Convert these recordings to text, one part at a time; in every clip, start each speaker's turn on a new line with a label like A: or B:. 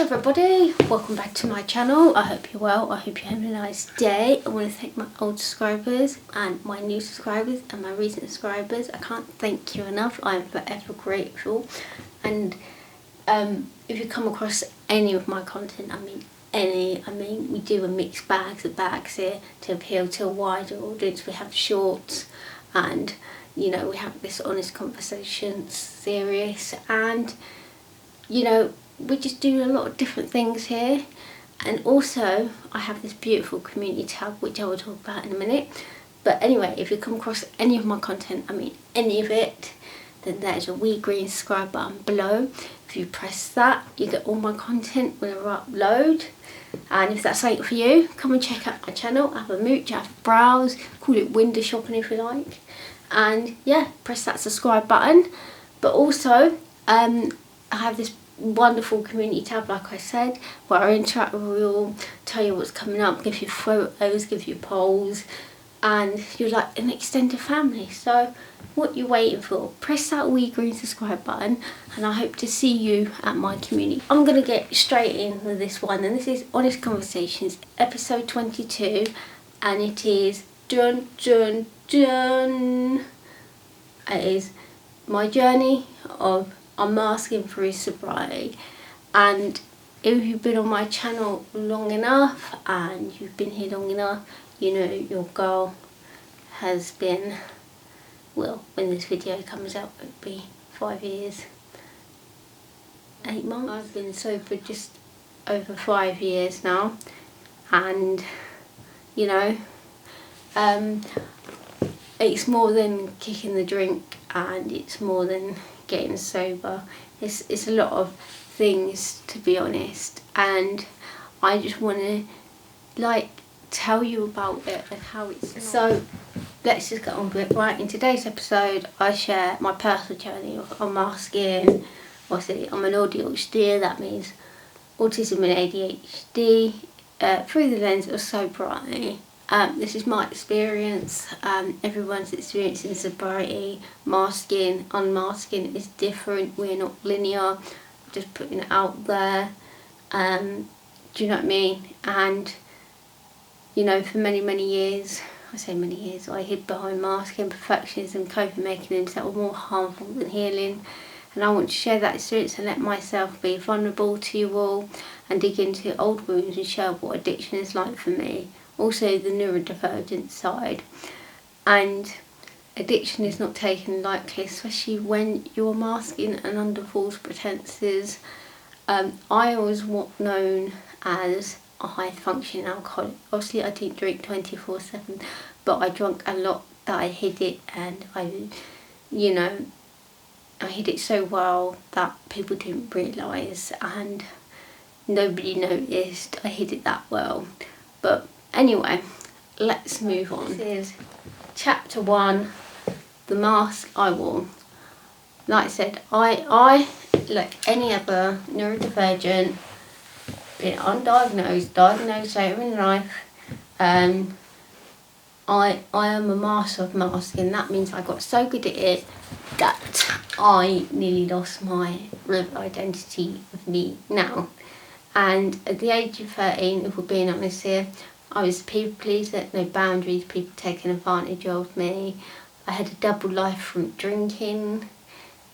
A: everybody, welcome back to my channel. I hope you're well. I hope you're having a nice day. I want to thank my old subscribers and my new subscribers and my recent subscribers. I can't thank you enough. I am forever grateful. And if you come across any of my content, we do a mixed bags of bags here to appeal to a wider audience. We have shorts and we have this honest conversation series, and we just do a lot of different things here. And also I have this beautiful community tab which I will talk about in a minute. But anyway, if you come across any of my content, any of it, then there's a wee green subscribe button below. If you press that, you get all my content whenever I upload. And if that's something for you, come and check out my channel. Have a mooch, have a browse, call it window shopping if you like. And yeah, press that subscribe button. But also I have this wonderful community tab, like I said, where I interact with you all, tell you what's coming up, give you photos, give you polls, and you're like an extended family. So what you waiting for? Press that wee green subscribe button, and I hope to see you at my community. I'm going to get straight in with this one, and this is Honest Conversations, episode 22, and it is dun dun dun. It is my journey of unmasking through sobriety. And if you've been on my channel long enough and you've been here long enough, you know your goal has been, well, when this video comes out, it'll be 5 years, 8 months. I've been sober just over 5 years now, and it's more than kicking the drink, and it's more than getting sober. It's a lot of things, to be honest, and I just want to tell you about it and how it's so let's just get on with it. Right, in today's episode I share my personal journey of unmasking. I'm an AuDHDer, that means Autism and ADHD, through the lens of sobriety. This is my experience. Everyone's experience in sobriety, masking, unmasking is different. We're not linear, just putting it out there. Do you know what I mean? And for many years, I hid behind masking, perfectionism, coping mechanisms that were more harmful than healing. And I want to share that experience and let myself be vulnerable to you all and dig into old wounds and share what addiction is like for me. Also the neurodivergent side. And addiction is not taken lightly, especially when you're masking and under false pretences. I was known as a high functioning alcoholic. Obviously I didn't drink 24/7, but I drank a lot that I hid it, and I hid it so well that people didn't realise, and nobody noticed I hid it that well. But anyway, let's move on. This is chapter 1, the mask I wore. Like I said, I like any other neurodivergent, been undiagnosed, diagnosed later in life, I am a master of masking. That means I got so good at it that I nearly lost my real identity of me now. And at the age of 13, if we're being honest here, I was a people pleaser, no boundaries, people taking advantage of me. I had a double life from drinking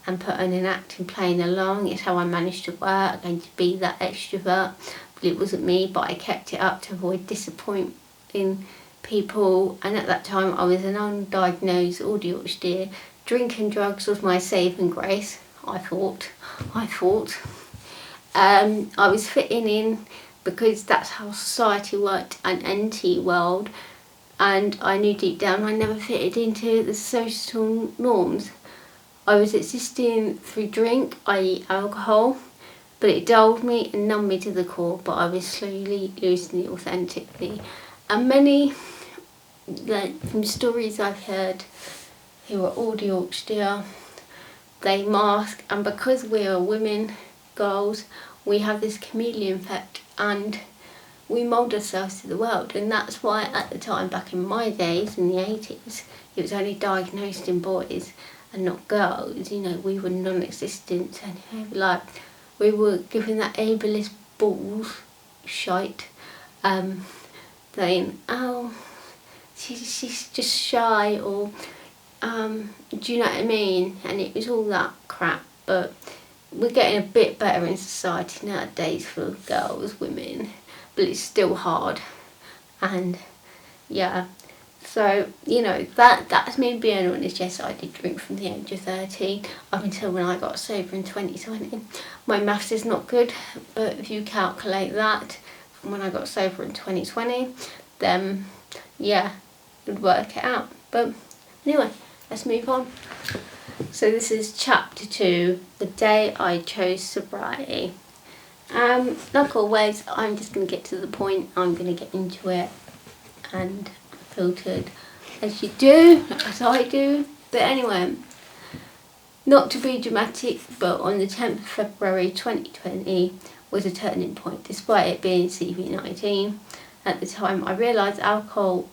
A: and put on an acting, playing along. It's how I managed to work and to be that extrovert. But it wasn't me, but I kept it up to avoid disappointing people. And at that time I was an undiagnosed AuDHD. Drinking drugs was my saving grace, I thought. I was fitting in because that's how society worked, an anti-world, and I knew deep down I never fitted into the social norms. I was existing through drink, i.e. alcohol, but it dulled me and numbed me to the core, but I was slowly losing the authenticity. And many, from stories I've heard, who are AuDHDer, they mask, and because we are women, girls, we have this chameleon effect and we mould ourselves to the world. And that's why at the time, back in my days, in the 80s, it was only diagnosed in boys and not girls. We were non-existent, and we were given that ableist balls shite, saying, oh, she's just shy, or do you know what I mean? And it was all that crap. But we're getting a bit better in society nowadays for girls, women, but it's still hard. And yeah, so you know, that's me being honest. Yes, I did drink from the age of 13 up until when I got sober in 2020. My maths is not good, but if you calculate that from when I got sober in 2020, then yeah, it would work it out. But anyway, let's move on. So this is chapter 2, the day I chose sobriety. Like always, I'm just going to get to the point. I'm going to get into it and filtered as you do, as I do. But anyway, not to be dramatic, but on the 10th of February 2020 was a turning point. Despite it being CV19, at the time I realised alcohol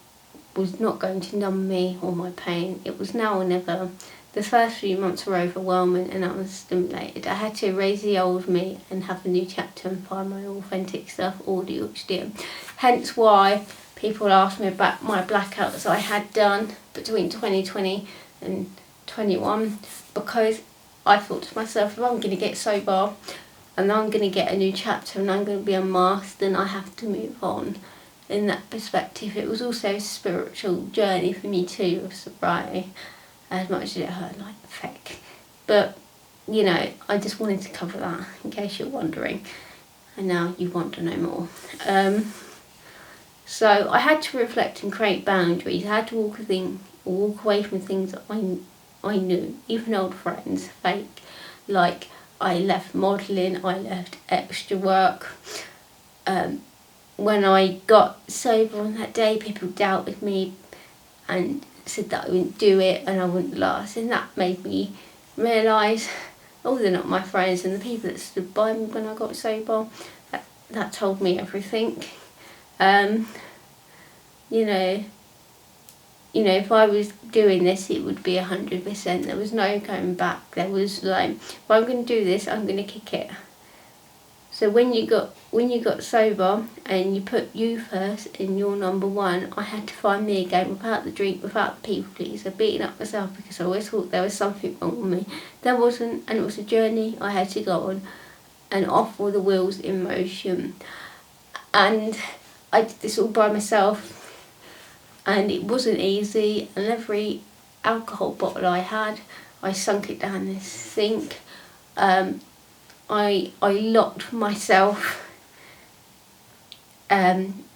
A: was not going to numb me or my pain. It was now or never. The first few months were overwhelming and I was stimulated. I had to erase the old me and have a new chapter and find my authentic self, AuDHDer. Hence why people ask me about my blackouts I had done between 2020 and 21, because I thought to myself, if I'm going to get sober and I'm going to get a new chapter and I'm going to be unmasked, then I have to move on. In that perspective, it was also a spiritual journey for me too, of sobriety, as much as it hurt like the feck. But, you know, I just wanted to cover that in case you're wondering. And now you want to know more. So I had to reflect and create boundaries. I had to walk away from things that I knew, even old friends, fake. Like, I left modelling, I left extra work. When I got sober on that day, people doubted me and said that I wouldn't do it and I wouldn't last, and that made me realise, oh, they're not my friends. And the people that stood by me when I got sober, that told me everything. You know, if I was doing this, it would be 100%. There was no going back. There was like, if I'm going to do this, I'm going to kick it. So when you got sober and you put you first and you're number one, I had to find me again, without the drink, without the people pleaser, beating up myself because I always thought there was something wrong with me. There wasn't, and it was a journey I had to go on, and off all the wheels in motion. And I did this all by myself, and it wasn't easy. And every alcohol bottle I had, I sunk it down this sink. I locked myself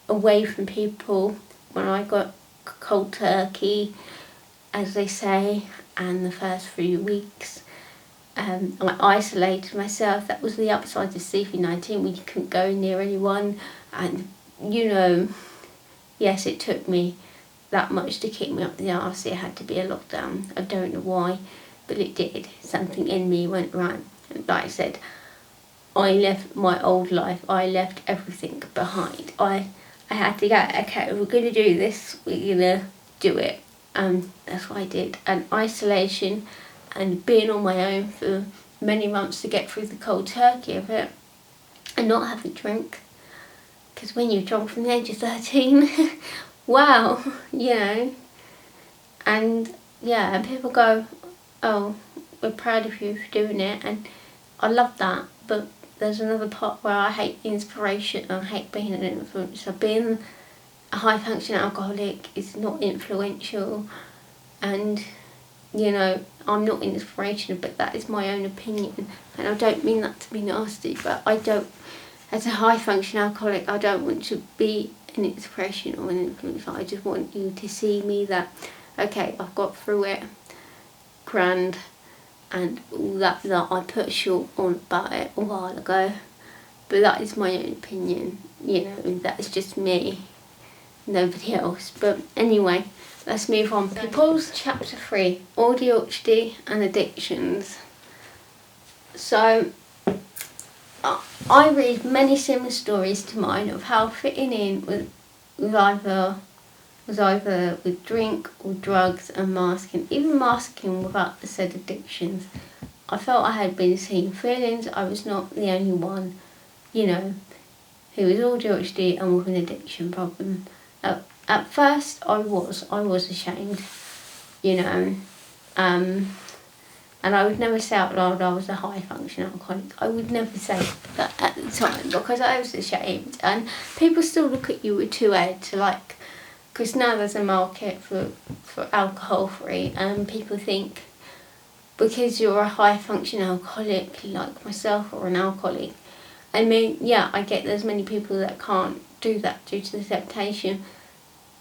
A: away from people when I got cold turkey, as they say, and the first few weeks. I isolated myself. That was the upside of CV19. We couldn't go near anyone, and you know, yes, it took me that much to kick me up the arse. It had to be a lockdown. I don't know why, but it did. Something in me went right. And like I said, I left my old life. I left everything behind. I had to go, okay, we're going to do this. We're going to do it. And that's what I did. And isolation and being on my own for many months to get through the cold turkey of it, and not have a drink. Because when you're drunk from the age of 13, wow, you know. And yeah, and people go, oh, we're proud of you for doing it. And I love that. But there's another part where I hate the inspiration. I hate being an influencer. Being a high functioning alcoholic is not influential. And, you know, I'm not inspirational, but that is my own opinion. And I don't mean that to be nasty, but I don't, as a high functioning alcoholic, I don't want to be an inspiration or an influencer. I just want you to see me that, okay, I've got through it, grand, and all that I put a short on about it a while ago. But that is my own opinion, you know, that is just me, nobody else. But anyway, let's move on. People's chapter 3, AuDHD and addictions. So, I read many similar stories to mine of how fitting in was either with drink or drugs and masking, even masking without the said addictions. I felt I had been seeing feelings. I was not the only one, you know. who is AuDHD and with an addiction problem. At first I was ashamed, you know, and I would never say out loud I was a high functioning alcoholic. I would never say that at the time because I was ashamed, and people still look at you with two heads, like, because now there's a market for alcohol free, and people think because you're a high functioning alcoholic like myself or an alcoholic, I mean, yeah, I get there's many people that can't do that due to the temptation,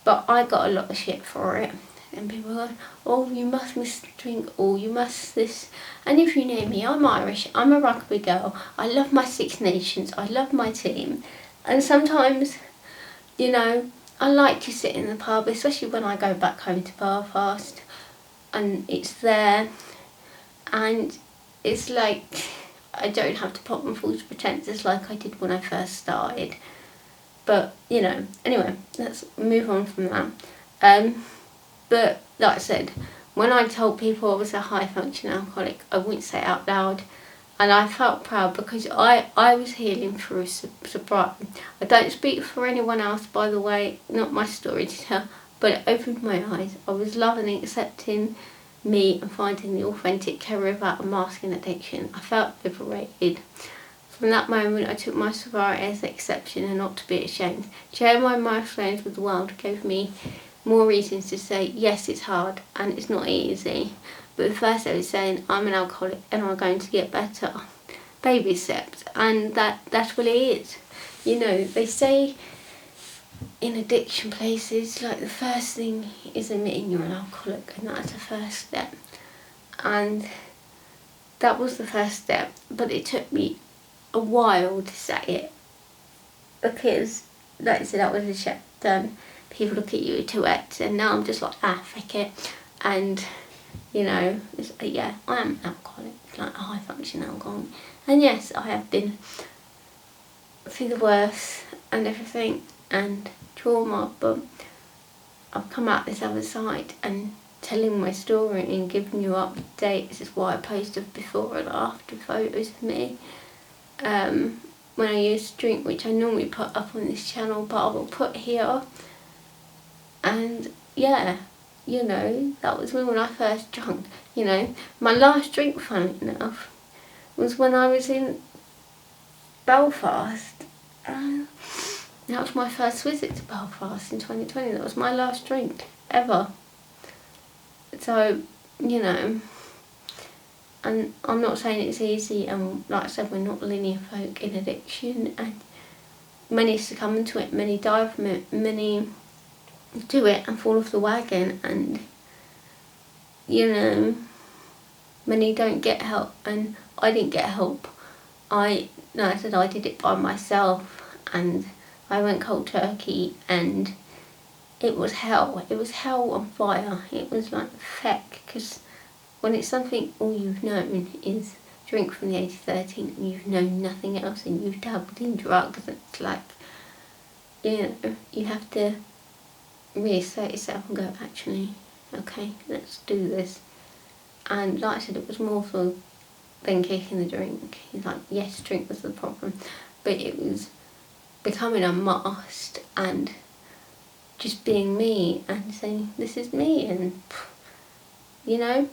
A: but I got a lot of shit for it. And people go, oh, you must drink, or you must this. And if you know me, I'm Irish, I'm a rugby girl, I love my Six Nations, I love my team. And sometimes, you know, I like to sit in the pub, especially when I go back home to Belfast, and it's there, and it's like I don't have to put on false pretenses like I did when I first started. But, you know, anyway, let's move on from that. But like I said, when I told people I was a high functioning alcoholic, I wouldn't say it out loud. And I felt proud because I was healing through sobriety. I don't speak for anyone else, by the way, not my story to tell, but it opened my eyes. I was loving and accepting me and finding the authentic career about unmasking addiction. I felt liberated. From that moment, I took my sobriety as an exception and not to be ashamed. Sharing my milestones with the world gave me more reasons to say, yes, it's hard and it's not easy. But the first I was saying, I'm an alcoholic and I'm going to get better. Baby steps. And that's what it is. You know, they say in addiction places, like the first thing is admitting you're an alcoholic, and that's the first step. And that was the first step, but it took me a while to say it. Because, like I said, that was a check done. People look at you with two X, and now I'm just like, fuck it. And, you know, it's, yeah, I am an alcoholic, like a high functioning alcoholic. And yes, I have been through the worst and everything, and trauma, but I've come out this other side and telling my story and giving you updates. This is why I posted before and after photos of me. When I used to drink, which I normally put up on this channel, but I will put here. And yeah, you know, that was when I first drank. You know, my last drink, funny enough, was when I was in Belfast. That was my first visit to Belfast in 2020. That was my last drink ever. So, you know, and I'm not saying it's easy, and like I said, we're not linear folk in addiction, and many succumb to it, many die from it, many do it and fall off the wagon, and, you know, many don't get help, and I didn't get help. Like I said, I did it by myself, and I went cold turkey, and it was hell. It was hell on fire. It was like feck, because when it's something all you've known is drink from the age of 13 and you've known nothing else, and you've dabbled in drugs, it's like, you know, you have to reassert yourself and go, actually, okay, let's do this. And like I said, it was more for than kicking the drink. He's like, yes, drink was the problem, but it was becoming unmasked and just being me and saying, this is me, and, you know,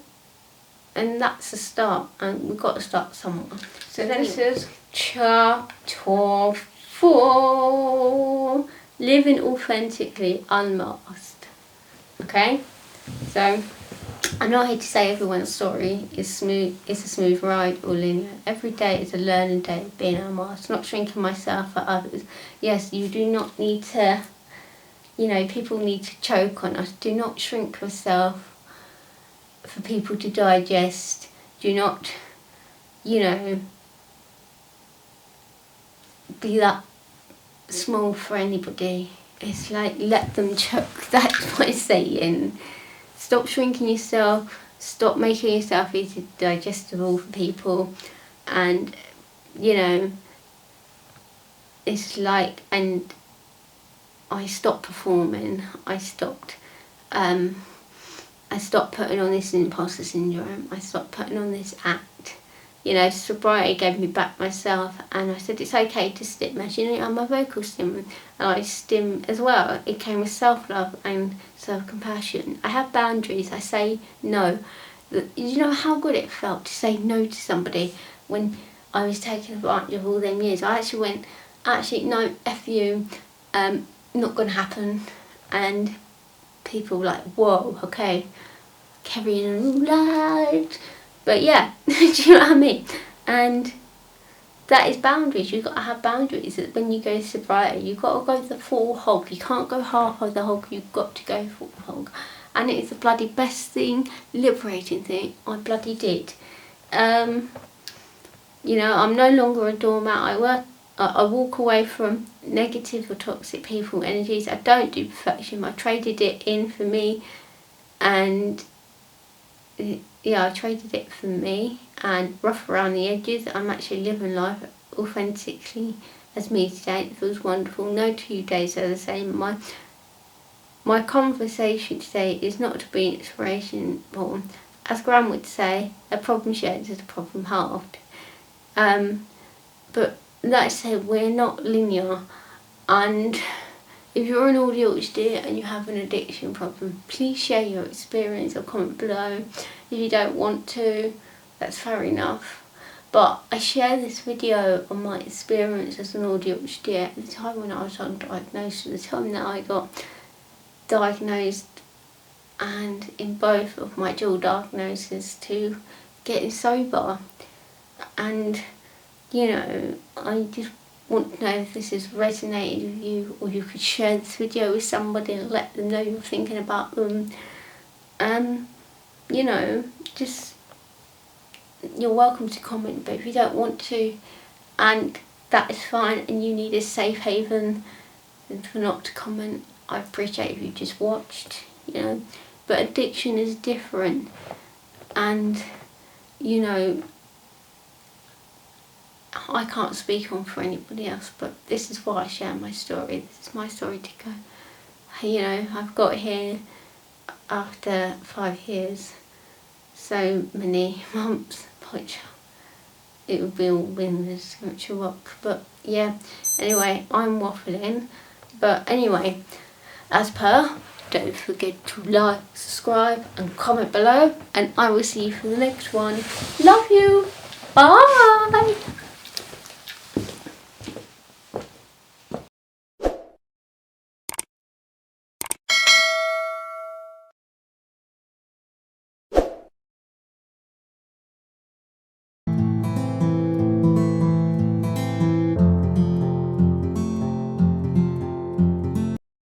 A: and that's the start, and we've got to start somewhere. So this is chapter 4, living authentically unmasked. Okay, so I'm not here to say everyone's story is smooth, it's a smooth ride or linear. Every day is a learning day of being unmasked, not shrinking myself for others. Yes, you do not need to, you know, people need to choke on us. Do not shrink yourself for people to digest. Do not, you know, be that small for anybody. It's like, let them choke. That's my saying. Stop shrinking yourself. Stop making yourself easy digestible for people. And, you know, it's like, and I stopped performing. I stopped putting on this imposter syndrome. I stopped putting on this act. you know, sobriety gave me back myself, and I said it's okay to stim. As you know, I'm a vocal stim, and I stim as well. It came with self-love and self-compassion. I have boundaries. I say no. You know how good it felt to say no to somebody when I was taking advantage of all them years. I actually went, no, F you, not going to happen. And people were like, whoa, okay, carrying light. But yeah, do you know what I mean? And that is boundaries. You've got to have boundaries. When you go to sobriety, you've got to go the full hog. You can't go half of the hog. You've got to go full hog. And it is the bloody best thing, liberating thing I bloody did. You know, I'm no longer a doormat. I walk away from negative or toxic people energies. I don't do perfection. I traded it in for me, and yeah, I traded it for me, and rough around the edges. I'm actually living life authentically as me today. It feels wonderful. No 2 days are the same. My conversation today is not to be an inspiration, or as Gran would say, a problem shared is a problem halved. But like I said, we're not linear, and if you're an AuDHD and you have an addiction problem, please share your experience or comment below. If you don't want to, that's fair enough. But I share this video on my experience as an AuDHD at the time when I was undiagnosed, at the time that I got diagnosed, and in both of my dual diagnoses to getting sober. And you know, I just want to know if this has resonated with you, or you could share this video with somebody and let them know you're thinking about them. You know, just, you're welcome to comment, but if you don't want to, and that is fine, and you need a safe haven for not to comment, I appreciate if you just watched, you know. But addiction is different, and you know, I can't speak on for anybody else, but this is why I share my story. This is my story to go. You know, I've got here after 5 years, so many months, which it would be all been the spiritual rock. But yeah, anyway, I'm waffling. But anyway, as per, don't forget to like, subscribe and comment below, and I will see you for the next one. Love you. Bye.